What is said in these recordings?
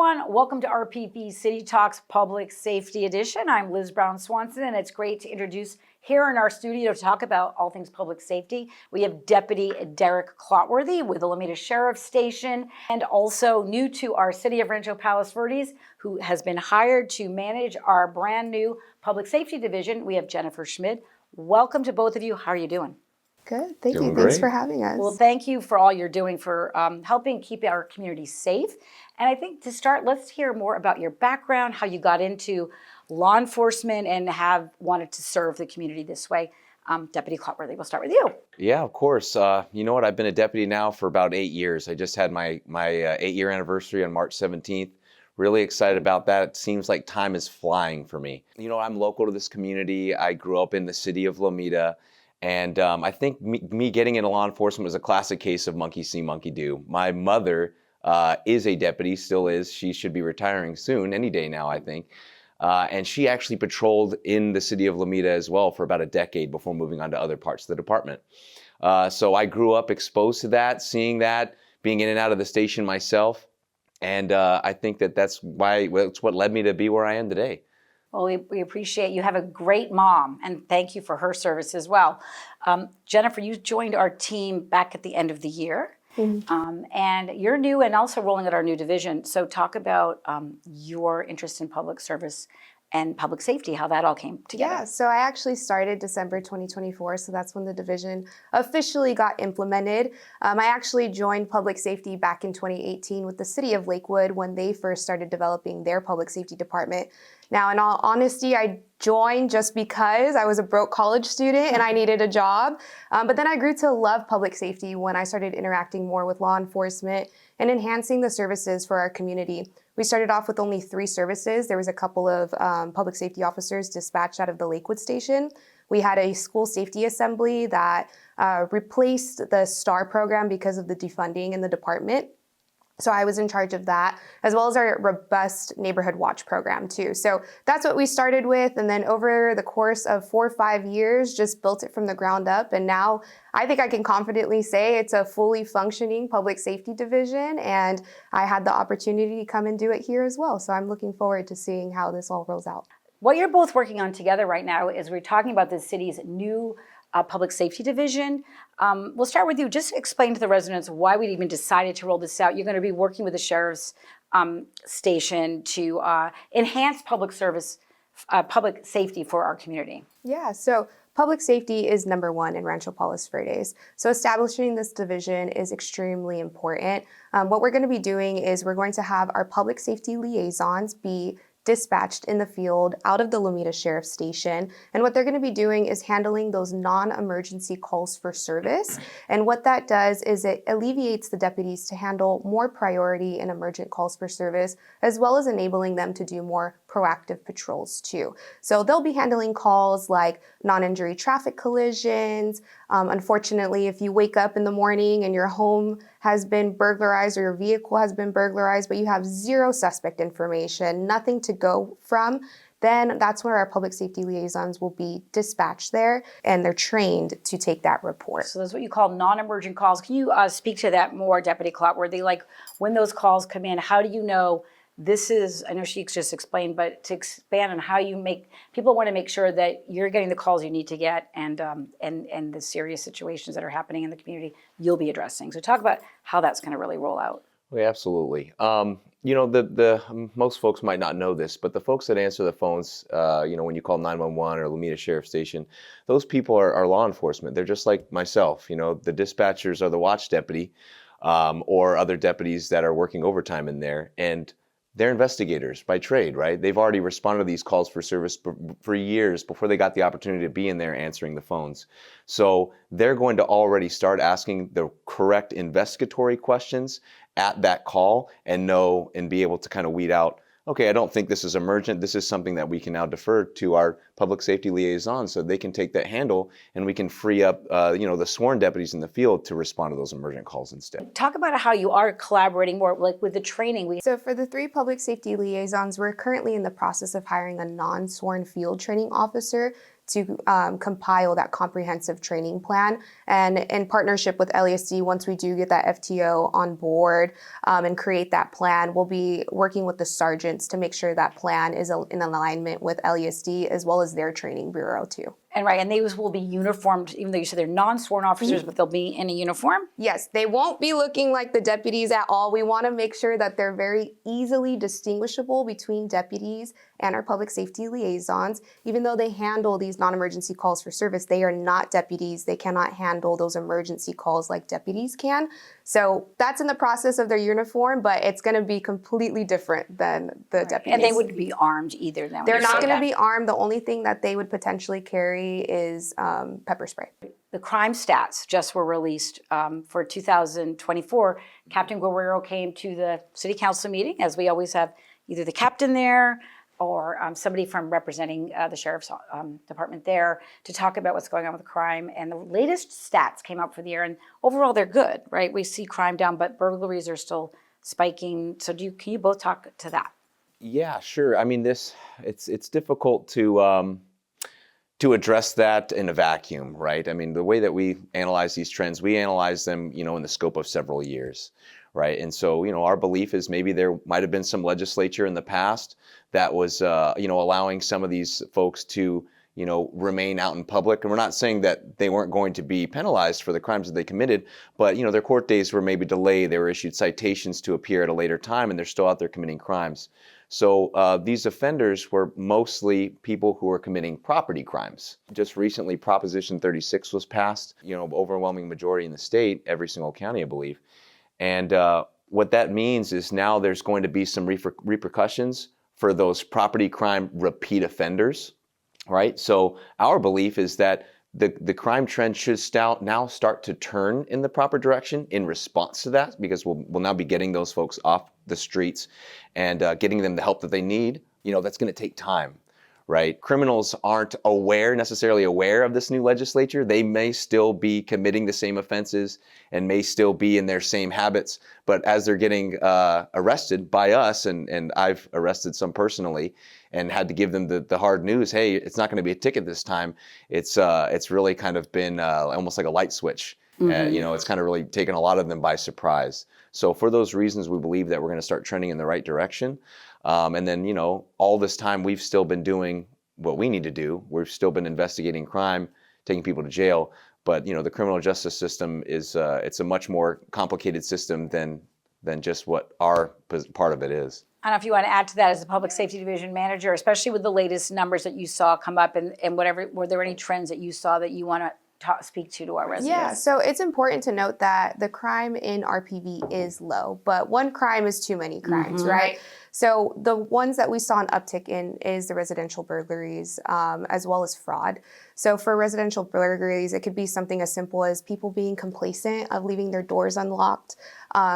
everyone. Welcome to RPV City Talks Public Safety Edition. I'm Liz Brown Swanson, and it's great to introduce here in our studio to talk about all things public safety. We have Deputy Derek Clotworthy with the Lomita Sheriff's Station, and also new to our City of Rancho, Palos, Verdes, who has been hired to manage our brand new public safety division. We have Jennifer Schmid. Welcome to both of you. How are you doing? Good, thank Doing you. Thanks great. for having us. Well, thank you for all you're doing for helping keep our community safe. And I think to start, let's hear more about your background, how you got into law enforcement and have wanted to serve the community this way. Deputy Clotworthy, we'll start with you. Yeah, of course. You know what? I've been a deputy now for about 8 years. I just had my 8-year anniversary on March 17th. Really excited about that. It seems like time is flying for me. You know, I'm local to this community. I grew up in the city of Lomita. And I think me getting into law enforcement was a classic case of monkey see, monkey do. My mother is a deputy, still is. She should be retiring soon, any day now, I think. And she actually patrolled in the city of Lomita as well for about a decade before moving on to other parts of the department. So I grew up exposed to that, seeing that, being in and out of the station myself. And I think that's what led me to be where I am today. Well, we appreciate you have a great mom, and thank you for her service as well. Jennifer, you joined our team back at the end of the year, and you're new and also rolling out our new division. So talk about your interest in public service and public safety, how that all came together. Yeah, so I actually started December 2024, so that's when the division officially got implemented. I actually joined public safety back in 2018 with the city of Lakewood when they first started developing their public safety department. Now, in all honesty, I joined just because I was a broke college student and I needed a job. But then I grew to love public safety when I started interacting more with law enforcement and enhancing the services for our community. We started off with only 3 services. There was a couple of public safety officers dispatched out of the Lakewood station. We had a school safety assembly that replaced the STAR program because of the defunding in the department. So I was in charge of that, as well as our robust neighborhood watch program too. So that's what we started with. And then over the course of 4 or 5 years, just built it from the ground up. And now I think I can confidently say it's a fully functioning public safety division. And I had the opportunity to come and do it here as well. So I'm looking forward to seeing how this all rolls out. What you're both working on together right now is we're talking about the city's new public safety division. We'll start with you. Just explain to the residents why we even decided to roll this out. You're going to be working with the sheriff's station to enhance public safety for our community. Yeah, so public safety is number one in Rancho, Palos, Verdes. So establishing this division is extremely important. What we're going to be doing is we're going to have our public safety liaisons be dispatched in the field out of the Lomita Sheriff's Station. And what they're going to be doing is handling those non-emergency calls for service. And what that does is it alleviates the deputies to handle more priority and emergent calls for service, as well as enabling them to do more proactive patrols too. So they'll be handling calls like non-injury traffic collisions. Unfortunately, if you wake up in the morning and your home has been burglarized or your vehicle has been burglarized, but you have 0 suspect information, nothing to go from, then that's where our public safety liaisons will be dispatched there, and they're trained to take that report. So that's what you call non-emergent calls. Can you speak to that more, Deputy Clotworthy? Like when those calls come in, how do you know this is, I know she just explained, but to expand on how you make, people want to make sure that you're getting the calls you need to get and the serious situations that are happening in the community you'll be addressing. So talk about how that's going to really roll out. Well, yeah, absolutely. You know, the most folks might not know this, but the folks that answer the phones, you know, when you call 911 or Lomita Sheriff's Station, those people are law enforcement. They're just like myself. You know, the dispatchers are the watch deputy or other deputies that are working overtime in there. And they're investigators by trade, right? They've already responded to these calls for service for years before they got the opportunity to be in there answering the phones. So they're going to already start asking the correct investigatory questions at that call and know and be able to kind of weed out, okay, I don't think this is emergent. This is something that we can now defer to our public safety liaison so they can take that handle and we can free up, you know, the sworn deputies in the field to respond to those emergent calls instead. Talk about how you are collaborating more, like with the training. So for the 3 public safety liaisons, we're currently in the process of hiring a non-sworn field training officer to compile that comprehensive training plan. And in partnership with LASD, once we do get that FTO on board and create that plan, we'll be working with the sergeants to make sure that plan is in alignment with LASD as well as their training bureau too. And these will be uniformed, even though you said they're non-sworn officers, but they'll be in a uniform? Yes, they won't be looking like the deputies at all. We want to make sure that they're very easily distinguishable between deputies and our public safety liaisons. Even though they handle these non-emergency calls for service, they are not deputies. They cannot handle those emergency calls like deputies can. So that's in the process of their uniform, but it's going to be completely different than the deputies. And they wouldn't be armed either. Then They're not going to be armed. The only thing that they would potentially carry is pepper spray. The crime stats just were released for 2024. Captain Guerrero came to the city council meeting, as we always have either the captain there or somebody from representing the sheriff's department there to talk about what's going on with crime. And the latest stats came out for the year, and overall they're good, right? We see crime down, but burglaries are still spiking. So can you both talk to that? Yeah, sure. I mean, it's difficult to address that in a vacuum, right? I mean, the way that we analyze these trends, we analyze them, in the scope of several years, right? And so, our belief is maybe there might have been some legislature in the past that was, allowing some of these folks to, remain out in public. And we're not saying that they weren't going to be penalized for the crimes that they committed, but, their court days were maybe delayed. They were issued citations to appear at a later time, and they're still out there committing crimes. So these offenders were mostly people who were committing property crimes. Just recently, Proposition 36 was passed, overwhelming majority in the state, every single county, I believe. And what that means is now there's going to be some repercussions for those property crime repeat offenders, right? So our belief is that the crime trend should now start to turn in the proper direction in response to that, because we'll now be getting those folks off the streets and getting them the help that they need. That's going to take time, right? Criminals aren't necessarily aware of this new legislature. They may still be committing the same offenses and may still be in their same habits, but as they're getting arrested by us, and I've arrested some personally and had to give them the hard news, hey, it's not going to be a ticket this time. It's really kind of been almost like a light switch. Mm-hmm. It's kind of really taken a lot of them by surprise. So for those reasons, we believe that we're going to start trending in the right direction. And then, all this time we've still been doing what we need to do. We've still been investigating crime, taking people to jail. But, the criminal justice system is, it's a much more complicated system than just what our part of it is. I don't know if you want to add to that as a public safety division manager, especially with the latest numbers that you saw come up and whatever, were there any trends that you saw that you want to speak to our residents? Yeah, so it's important to note that the crime in RPV is low, but one crime is too many crimes, mm-hmm. right? So the ones that we saw an uptick in is the residential burglaries, as well as fraud. So for residential burglaries, it could be something as simple as people being complacent of leaving their doors unlocked,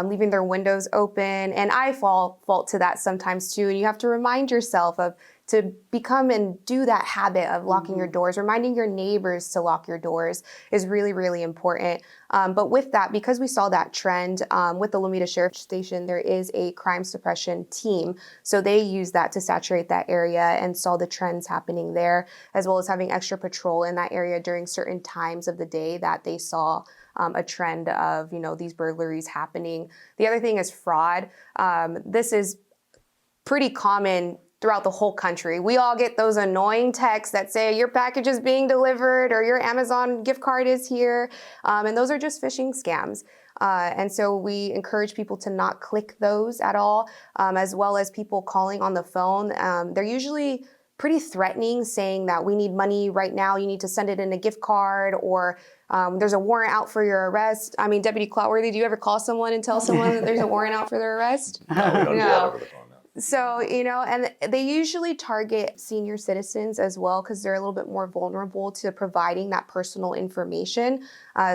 leaving their windows open. And I fall to that sometimes too. And you have to remind yourself to become and do that habit of locking your doors. Reminding your neighbors to lock your doors is really, really important. But with that, because we saw that trend with the Lomita Sheriff Station, there is a crime suppression team. So they use that to saturate that area and saw the trends happening there, as well as having extra patrol in that area during certain times of the day that they saw a trend of, these burglaries happening. The other thing is fraud. This is pretty common throughout the whole country. We all get those annoying texts that say your package is being delivered or your Amazon gift card is here. And those are just phishing scams. And so we encourage people to not click those at all, as well as people calling on the phone. They're usually pretty threatening, saying that we need money right now, you need to send it in a gift card, or there's a warrant out for your arrest. I mean, Deputy Clotworthy, do you ever call someone and tell someone that there's a warrant out for their arrest? No, we don't do that over the phone. So, and they usually target senior citizens as well, because they're a little bit more vulnerable to providing that personal information.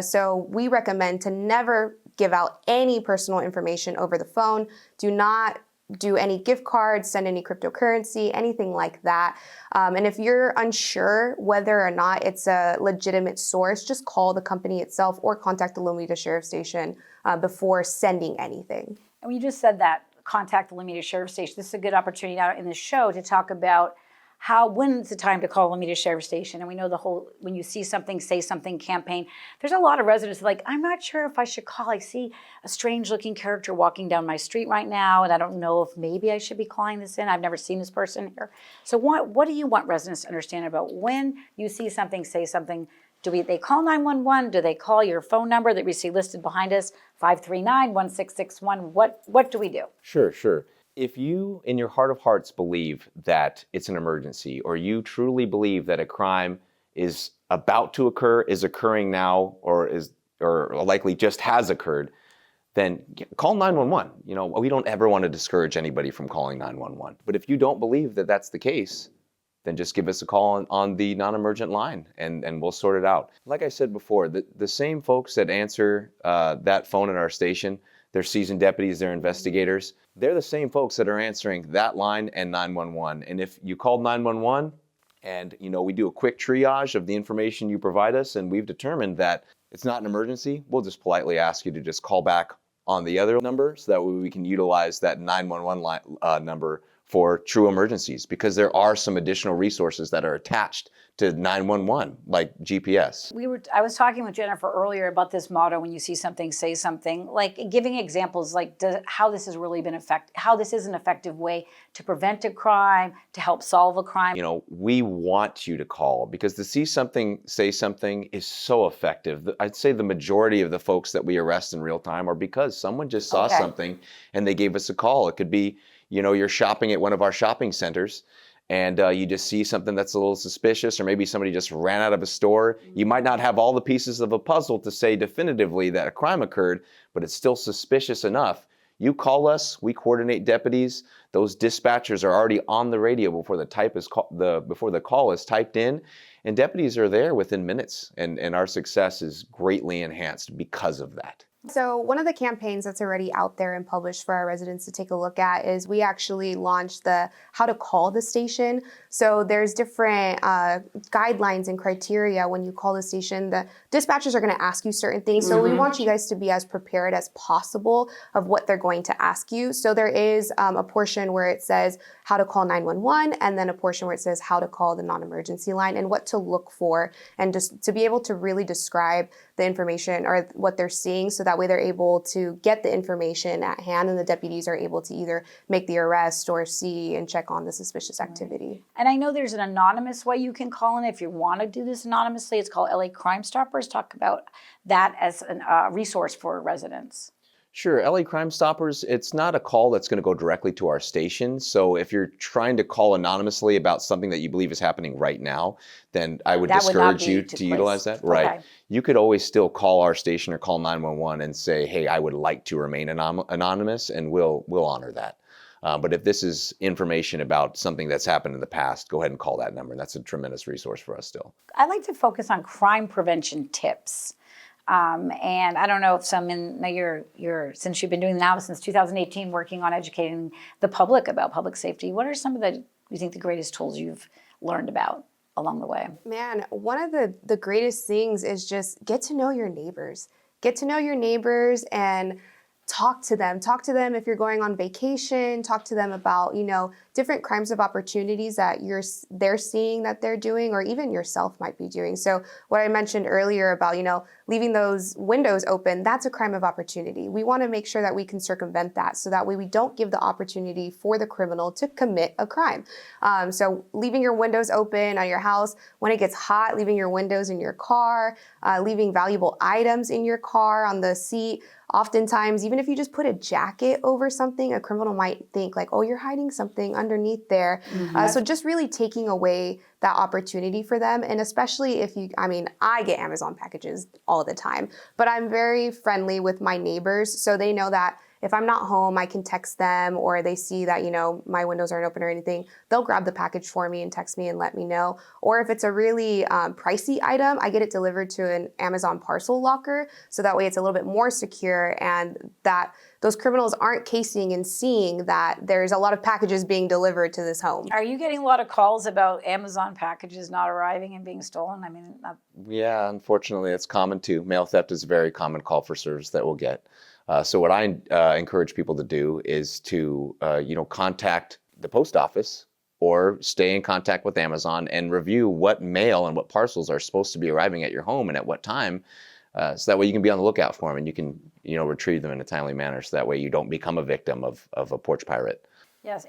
So we recommend to never give out any personal information over the phone. Do not do any gift cards, send any cryptocurrency, anything like that. And if you're unsure whether or not it's a legitimate source, just call the company itself or contact the Lomita Sheriff Station before sending anything. And when you just said that, contact the Lomita Sheriff Station, this is a good opportunity now in the show to talk about when's the time to call Lomita Sheriff Station? And we know the whole, when you see something, say something campaign, there's a lot of residents like, I'm not sure if I should call. I see a strange looking character walking down my street right now, and I don't know if maybe I should be calling this in. I've never seen this person here. So what do you want residents to understand about when you see something, say something? They call 911? Do they call your phone number that we see listed behind us, 539-1661? What do we do? Sure. If you, in your heart of hearts, believe that it's an emergency, or you truly believe that a crime is about to occur, is occurring now, or likely just has occurred, then call 911. You know, we don't ever want to discourage anybody from calling 911. But if you don't believe that that's the case, then just give us a call on the non-emergent line, and we'll sort it out. Like I said before, the same folks that answer that phone in our station, they're seasoned deputies, they're investigators. They're the same folks that are answering that line and 911. And if you called 911 and we do a quick triage of the information you provide us, and we've determined that it's not an emergency, we'll just politely ask you to just call back on the other number, so that way we can utilize that 911 number for true emergencies, because there are some additional resources that are attached to 911, like GPS. I was talking with Jennifer earlier about this motto, when you see something, say something, like giving examples like how this has really been how this is an effective way to prevent a crime, to help solve a crime. We want you to call, because the see something, say something is so effective. I'd say the majority of the folks that we arrest in real time are because someone just saw something and they gave us a call. It could be, you're shopping at one of our shopping centers, and you just see something that's a little suspicious, or maybe somebody just ran out of a store. You might not have all the pieces of a puzzle to say definitively that a crime occurred, but it's still suspicious enough. You call us, we coordinate deputies. Those dispatchers are already on the radio before the call is typed in, and deputies are there within minutes, and our success is greatly enhanced because of that. So one of the campaigns that's already out there and published for our residents to take a look at is we actually launched the how to call the station. So there's different guidelines and criteria when you call the station. The dispatchers are going to ask you certain things. So we want you guys to be as prepared as possible of what they're going to ask you. So there is a portion where it says how to call 911, and then a portion where it says how to call the non-emergency line and what to look for, and just to be able to really describe the information or what they're seeing, so that way they're able to get the information at hand, and the deputies are able to either make the arrest or see and check on the suspicious activity. And I know there's an anonymous way you can call in if you want to do this anonymously. It's called LA Crime Stoppers. Talk about that as a resource for residents. Sure. LA Crime Stoppers, it's not a call that's going to go directly to our station. So if you're trying to call anonymously about something that you believe is happening right now, then I would discourage you to utilize that. Right. Okay. You could always still call our station or call 911 and say, hey, I would like to remain anonymous, and we'll honor that. But if this is information about something that's happened in the past, go ahead and call that number. And that's a tremendous resource for us still. I like to focus on crime prevention tips. And I don't know if since you've been doing now since 2018, working on educating the public about public safety, what are some of the greatest tools you've learned about along the way? Man, one of the greatest things is just get to know your neighbors. Get to know your neighbors and talk to them. Talk to them if you're going on vacation. Talk to them about, different crimes of opportunities that they're seeing that they're doing, or even yourself might be doing. So what I mentioned earlier about, leaving those windows open, that's a crime of opportunity. We want to make sure that we can circumvent that, so that way we don't give the opportunity for the criminal to commit a crime. So leaving your windows open on your house when it gets hot, leaving your windows in your car, leaving valuable items in your car on the seat. Oftentimes, even if you just put a jacket over something, a criminal might think like, oh, you're hiding something underneath there. So just really taking away that opportunity for them. And especially if I get Amazon packages all the time, but I'm very friendly with my neighbors. So they know that if I'm not home, I can text them, or they see that, my windows aren't open or anything, they'll grab the package for me and text me and let me know. Or if it's a really pricey item, I get it delivered to an Amazon parcel locker. So that way it's a little bit more secure, and that those criminals aren't casing and seeing that there's a lot of packages being delivered to this home. Are you getting a lot of calls about Amazon packages not arriving and being stolen? Yeah, unfortunately, it's common too. Mail theft is a very common call for service that we'll get. So what I encourage people to do is to, contact the post office or stay in contact with Amazon and review what mail and what parcels are supposed to be arriving at your home and at what time. So that way you can be on the lookout for them and you can, retrieve them in a timely manner. So that way you don't become a victim of a porch pirate. Yes.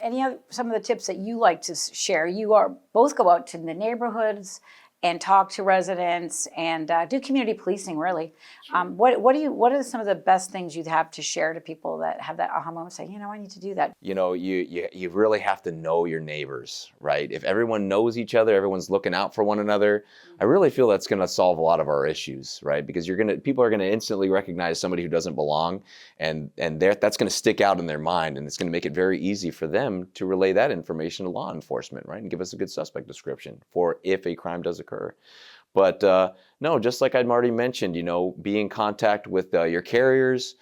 Some of the tips that you like to share? You are both go out to the neighborhoods and talk to residents and do community policing. Really, what are some of the best things you'd have to share to people that have that aha moment? Say, I need to do that. You really have to know your neighbors, right? If everyone knows each other, everyone's looking out for one another. I really feel that's going to solve a lot of our issues, right? Because people are going to instantly recognize somebody who doesn't belong, and that's going to stick out in their mind, and it's going to make it very easy for them to relay that information to law enforcement, right? And give us a good suspect description for if a crime does occur. But no, just like I'd already mentioned, be in contact with your carriers,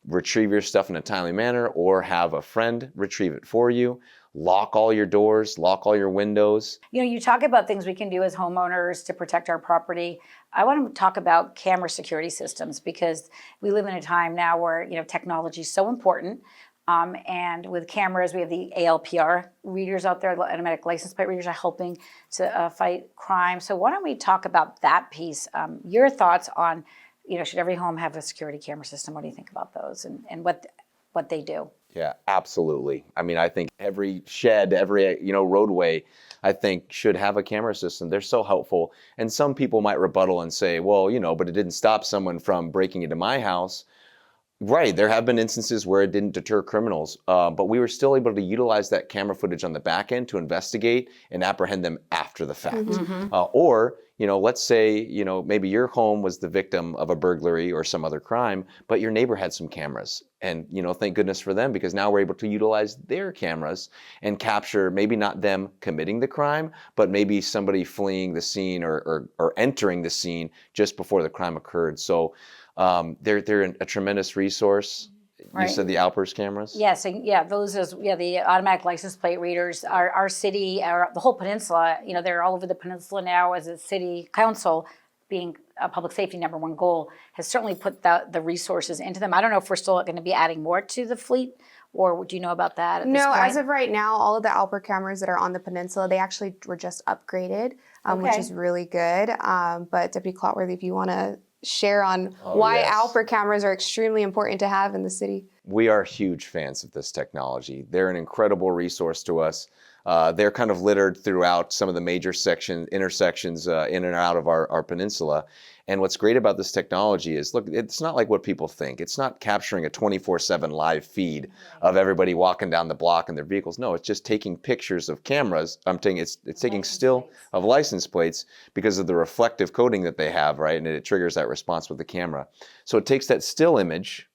retrieve your stuff in a timely manner, or have a friend retrieve it for you. Lock all your doors, lock all your windows. You talk about things we can do as homeowners to protect our property. I want to talk about camera security systems because we live in a time now where, technology is so important. And with cameras, we have the ALPR readers out there, automatic license plate readers, are helping to fight crime. So why don't we talk about that piece? Your thoughts on, should every home have a security camera system? What do you think about those and what they do? Yeah, absolutely. I mean, I think every shed, every roadway, I think should have a camera system. They're so helpful. And some people might rebuttal and say, well, but it didn't stop someone from breaking into my house. Right, there have been instances where it didn't deter criminals, but we were still able to utilize that camera footage on the back end to investigate and apprehend them after the fact. Mm-hmm. Or, let's say, maybe your home was the victim of a burglary or some other crime, but your neighbor had some cameras. And, thank goodness for them, because now we're able to utilize their cameras and capture maybe not them committing the crime, but maybe somebody fleeing the scene or entering the scene just before the crime occurred. So they're a tremendous resource. Right. You said the Alpers cameras? Yes, the automatic license plate readers. Our city, the whole peninsula, they're all over the peninsula now as a city council, being a public safety #1 goal, has certainly put the resources into them. I don't know if we're still going to be adding more to the fleet, or do you know about that at this No, point? as of right now, all of the Alper cameras that are on the peninsula, they actually were just upgraded, which is really good. But Deputy Clotworthy, if you want to share on why Alper cameras are extremely important to have in the city. We are huge fans of this technology. They're an incredible resource to us. They're kind of littered throughout some of the major intersections in and out of our peninsula. And what's great about this technology is, look, it's not like what people think. It's not capturing a 24/7 live feed of everybody walking down the block in their vehicles. No, it's just taking pictures of cameras. It's taking still of license plates because of the reflective coating that they have, right? And it triggers that response with the camera. So it takes that still image,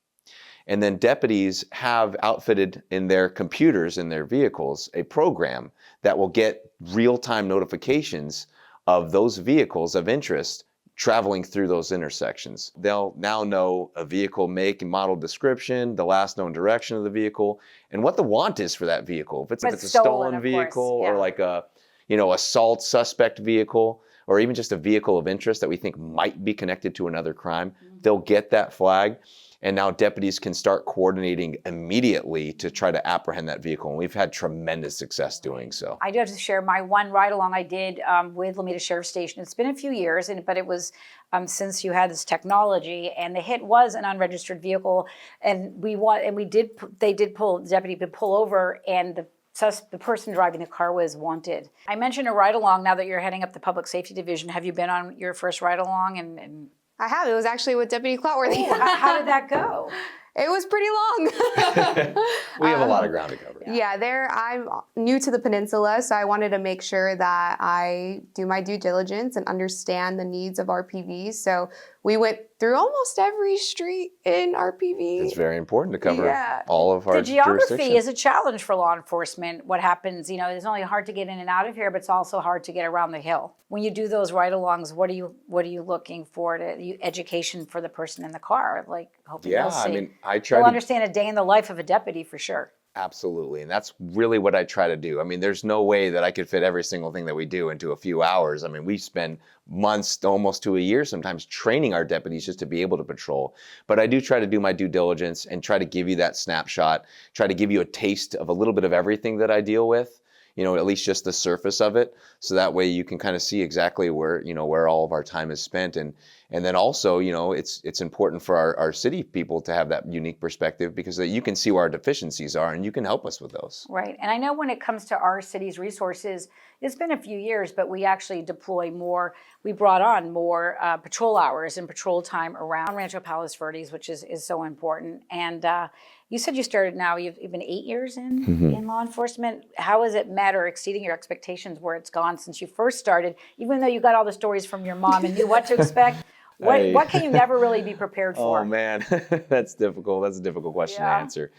and then deputies have outfitted in their computers, in their vehicles, a program that will get real-time notifications of those vehicles of interest traveling through those intersections. They'll now know a vehicle make and model description, the last known direction of the vehicle, and what the want is for that vehicle. If it's a stolen vehicle, or like a assault suspect vehicle, or even just a vehicle of interest that we think might be connected to another crime, they'll get that flag. And now deputies can start coordinating immediately to try to apprehend that vehicle. And we've had tremendous success doing so. I do have to share my one ride along I did with Lomita Sheriff Station. It's been a few years, but it was since you had this technology, and the hit was an unregistered vehicle. And the deputy did pull over, and the person driving the car was wanted. I mentioned a ride along. Now that you're heading up the public safety division, have you been on your first ride along? And I have. It was actually with Deputy Clotworthy. How did that go? It was pretty long. We have a lot of ground to cover. Yeah, I'm new to the peninsula, so I wanted to make sure that I do my due diligence and understand the needs of RPVs. So we went through almost every street in RPV. It's very important to cover all of our The geography jurisdiction. is a challenge for law enforcement. What happens, it's only hard to get in and out of here, but it's also hard to get around the hill. When you do those ride-alongs, what are you looking for education for the person in the car? Like, hopefully they'll see. They'll understand a day in the life of a deputy for sure. Absolutely. And that's really what I try to do. I mean, there's no way that I could fit every single thing that we do into a few hours. I mean, we spend months, almost to a year sometimes, training our deputies just to be able to patrol. But I do try to do my due diligence and try to give you that snapshot, try to give you a taste of a little bit of everything that I deal with. at least just the surface of it. So that way you can kind of see exactly where all of our time is spent. And then also, it's important for our city people to have that unique perspective, because you can see where our deficiencies are and you can help us with those. Right. And I know when it comes to our city's resources, it's been a few years, but we actually deploy more. We brought on more patrol hours and patrol time around Rancho, Palos, Verdes, which is so important. And you said you started now, you've been 8 years in law enforcement. How has it met or exceeding your expectations where it's gone since you first started, even though you got all the stories from your mom and knew what to expect? What can you never really be prepared for? Oh man, that's difficult. That's a difficult question to answer.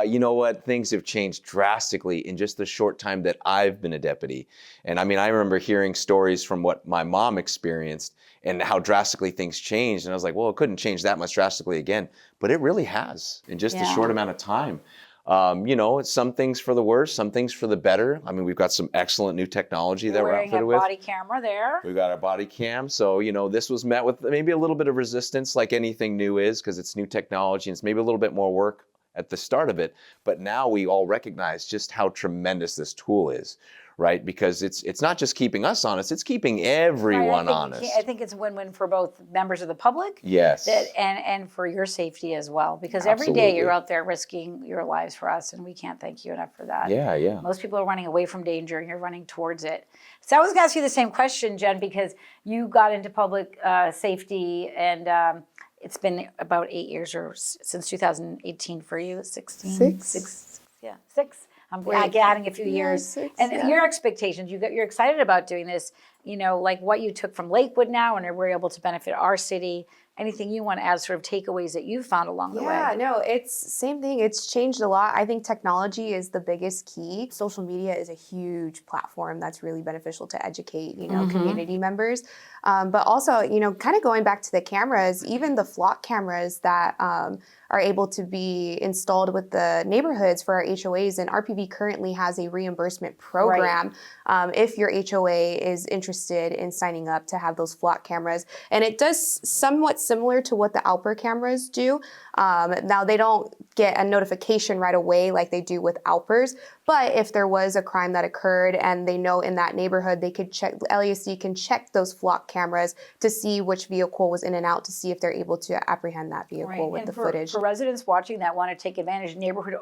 You know what? Things have changed drastically in just the short time that I've been a deputy. And I mean, I remember hearing stories from what my mom experienced and how drastically things changed. And I was like, well, it couldn't change that much drastically again. But it really has in just a short amount of time. It's some things for the worse, some things for the better. I mean, we've got some excellent new technology that we're outfitted with. Body camera there. We've got our body cam. So, this was met with maybe a little bit of resistance, like anything new is, because it's new technology and it's maybe a little bit more work at the start of it. But now we all recognize just how tremendous this tool is, right? Because it's not just keeping us honest, it's keeping everyone honest. I think it's a win-win for both members of the public, yes, and for your safety as well. Because every day you're out there risking your lives for us, and we can't thank you enough for that. Yeah. Most people are running away from danger, and you're running towards it. So I was going to ask you the same question, Jen, because you got into public safety, and it's been about 8 years, or since 2018. For you, 16? Six. Yeah, 6. I'm adding a few years. 6, and your expectations, you're excited about doing this, like what you took from Lakewood now and we're able to benefit our city. Anything you want to add, sort of takeaways that you found along the way? Yeah, no, it's same thing. It's changed a lot. I think technology is the biggest key. Social media is a huge platform that's really beneficial to educate, community members. But also, kind of going back to the cameras, even the flock cameras that are able to be installed with the neighborhoods for our HOAs. And RPV currently has a reimbursement program if your HOA is interested in signing up to have those flock cameras. And it does somewhat similar to what the Alper cameras do. Now, they don't get a notification right away like they do with Alpers, but if there was a crime that occurred and they know in that neighborhood, they could check, LASD can check those flock cameras to see which vehicle was in and out, to see if they're able to apprehend that vehicle with the footage. For residents watching that want to take advantage, neighborhood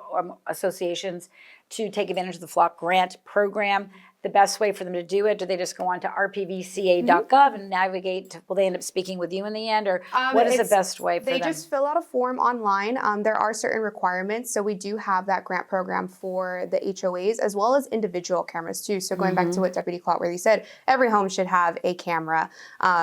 associations to take advantage of the flock grant program, the best way for them to do it? Do they just go on to rpvca.gov and navigate? Will they end up speaking with you in the end, or what is the best way for them? They just fill out a form online. There are certain requirements, so we do have that grant program for the HOAs as well as individual cameras too. So going back to what Deputy Clotworthy said, every home should have a camera.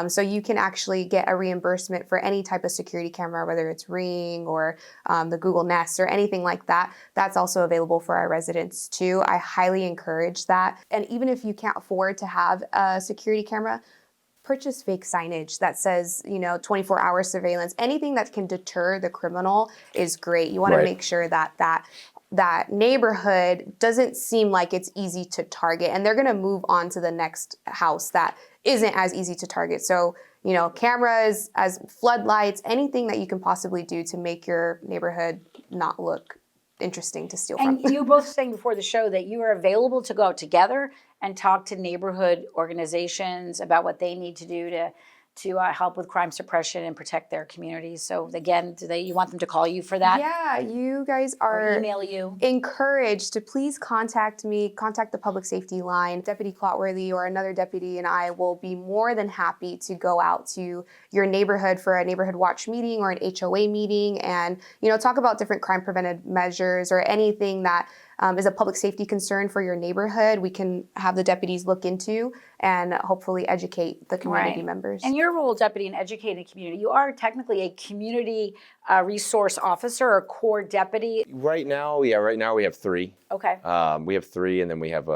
So you can actually get a reimbursement for any type of security camera, whether it's Ring or the Google Nest or anything like that. That's also available for our residents too. I highly encourage that. And even if you can't afford to have a security camera, purchase fake signage that says, 24-hour surveillance. Anything that can deter the criminal is great. You want to make sure that neighborhood doesn't seem like it's easy to target, and they're going to move on to the next house that isn't as easy to target. So, cameras, as floodlights, anything that you can possibly do to make your neighborhood not look interesting to steal from. And you both saying before the show that you are available to go out together and talk to neighborhood organizations about what they need to do to help with crime suppression and protect their communities. So again, you want them to call you for that? Yeah, you guys are or email you. Encouraged to please contact me, contact the public safety line. Deputy Clotworthy or another deputy and I will be more than happy to go out to your neighborhood for a neighborhood watch meeting or an HOA meeting and, talk about different crime preventive measures or anything that is a public safety concern for your neighborhood. We can have the deputies look into and hopefully educate the community members. And your role, deputy, in educating the community, you are technically a community resource officer or core deputy. Right now we have 3. Okay. We have 3, and then we have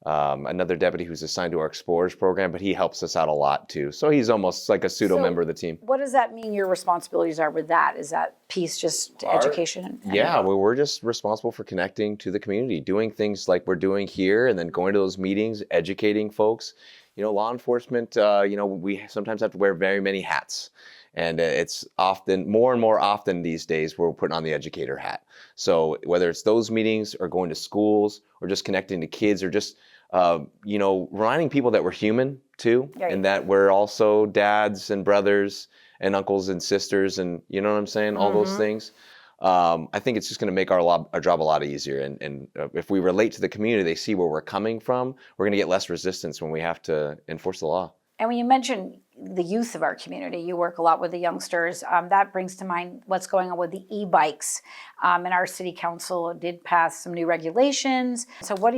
another deputy who's assigned to our Explorers program, but he helps us out a lot too. So he's almost like a pseudo member of the team. What does that mean your responsibilities are with that? Is that piece just education? We're just responsible for connecting to the community, doing things like we're doing here, and then going to those meetings, educating folks. Law enforcement, we sometimes have to wear very many hats. And it's often, more and more often these days, we're putting on the educator hat. So whether it's those meetings or going to schools or just connecting to kids or just, reminding people that we're human too, Right. and that we're also dads and brothers and uncles and sisters, and you know what I'm saying? All those things. I think it's just going to make our job a lot easier. And if we relate to the community, they see where we're coming from, we're going to get less resistance when we have to enforce the law. And when you mention the youth of our community, you work a lot with the youngsters. That brings to mind what's going on with the e-bikes. And our city council did pass some new regulations. So what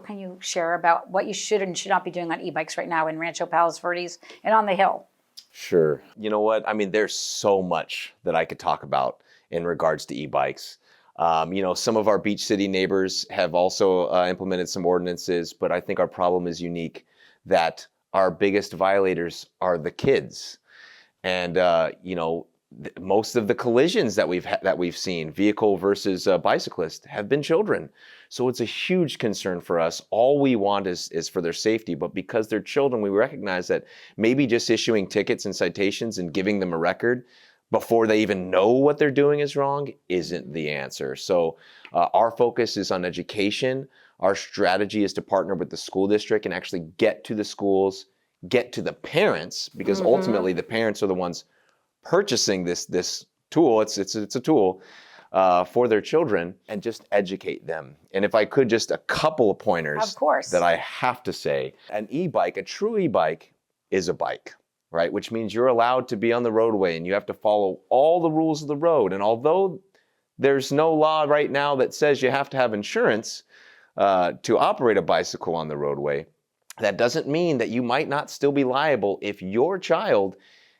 can you share about what you should and should not be doing on e-bikes right now in Rancho, Palos, Verdes, and on the Hill? Sure. You know what? I mean, there's so much that I could talk about in regards to e-bikes. Some of our beach city neighbors have also implemented some ordinances, but I think our problem is unique, that our biggest violators are the kids. And, most of the collisions that we've seen, vehicle versus bicyclist, have been children. So it's a huge concern for us. All we want is for their safety, but because they're children, we recognize that maybe just issuing tickets and citations and giving them a record before they even know what they're doing is wrong isn't the answer. So our focus is on education. Our strategy is to partner with the school district and actually get to the schools, get to the parents, because ultimately the parents are the ones purchasing this tool. It's a tool for their children, and just educate them. And if I could, just a couple of pointers, Of course. that I have to say. An e-bike, a true e-bike, is a bike, right? Which means you're allowed to be on the roadway and you have to follow all the rules of the road. And although there's no law right now that says you have to have insurance to operate a bicycle on the roadway, that doesn't mean that you might not still be liable if your child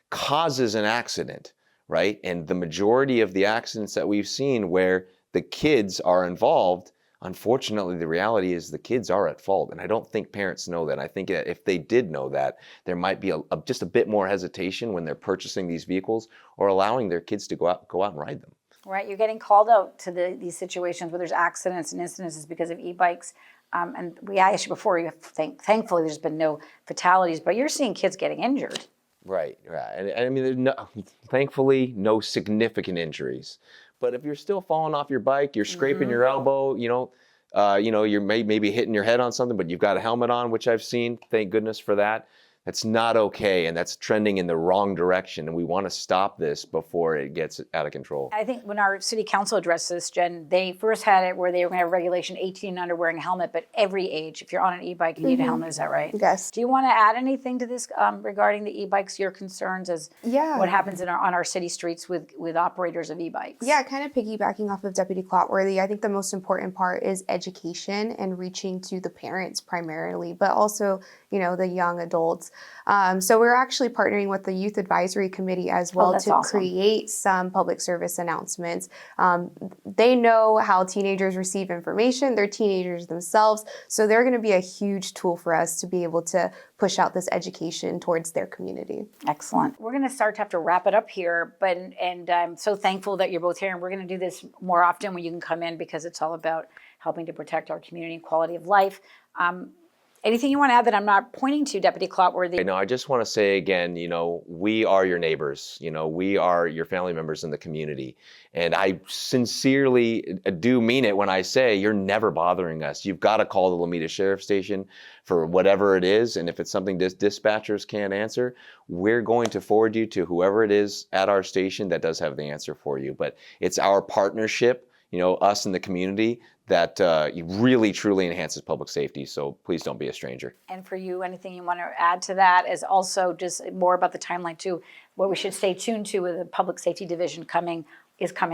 causes an accident, right? And the majority of the accidents that we've seen where the kids are involved, unfortunately, the reality is the kids are at fault. And I don't think parents know that. I think that if they did know that, there might be just a bit more hesitation when they're purchasing these vehicles or allowing their kids to go out and ride them. Right, you're getting called out to these situations where there's accidents and incidences because of e-bikes. And I asked you before, thankfully there's been no fatalities, but you're seeing kids getting injured. Right. And I mean, thankfully, no significant injuries. But if you're still falling off your bike, you're scraping your elbow, you're maybe hitting your head on something, but you've got a helmet on, which I've seen. Thank goodness for that. That's not okay, and that's trending in the wrong direction, and we want to stop this before it gets out of control. I think when our city council addressed this, Jen, they first had it where they were going to have regulation 18 and under wearing a helmet, but every age, if you're on an e-bike, you need a helmet. Is that right? Yes. Do you want to add anything to this regarding the e-bikes, your concerns as what happens on our city streets with operators of e-bikes? Yeah, kind of piggybacking off of Deputy Clotworthy, I think the most important part is education and reaching to the parents primarily, but also, the young adults. So we're actually partnering with the Youth Advisory Committee as well to awesome. create some public service announcements. They know how teenagers receive information. They're teenagers themselves. So they're going to be a huge tool for us to be able to push out this education towards their community. Excellent. We're going to start to have to wrap it up here, and I'm so thankful that you're both here, and we're going to do this more often when you can come in, because it's all about helping to protect our community and quality of life. Anything you want to add that I'm not pointing to, Deputy Clotworthy? No, I just want to say again, we are your neighbors. We are your family members in the community. And I sincerely do mean it when I say you're never bothering us. You've got to call the Lomita Sheriff Station for whatever it is. And if it's something dispatchers can't answer, we're going to forward you to whoever it is at our station that does have the answer for you. But it's our partnership, us in the community, that really, truly enhances public safety. So please don't be a stranger. And for you, anything you want to add to that is also just more about the timeline too, what we should stay tuned to with the Public Safety Division coming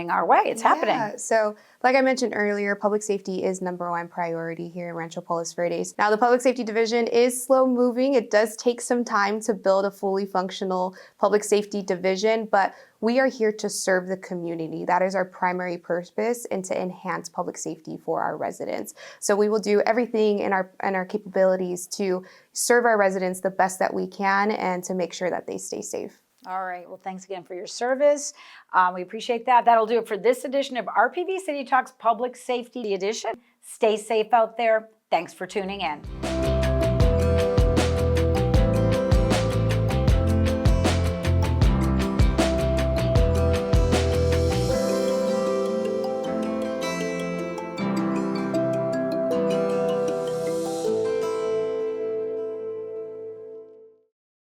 our way. It's happening. So like I mentioned earlier, public safety is #1 priority here in Rancho Palos Verdes. Now the Public Safety Division is slow moving. It does take some time to build a fully functional public safety division, but we are here to serve the community. That is our primary purpose, and to enhance public safety for our residents. So we will do everything in our capabilities to serve our residents the best that we can and to make sure that they stay safe. All right. Well, thanks again for your service. We appreciate that. That'll do it for this edition of RPV City Talks Public Safety Edition. Stay safe out there. Thanks for tuning in.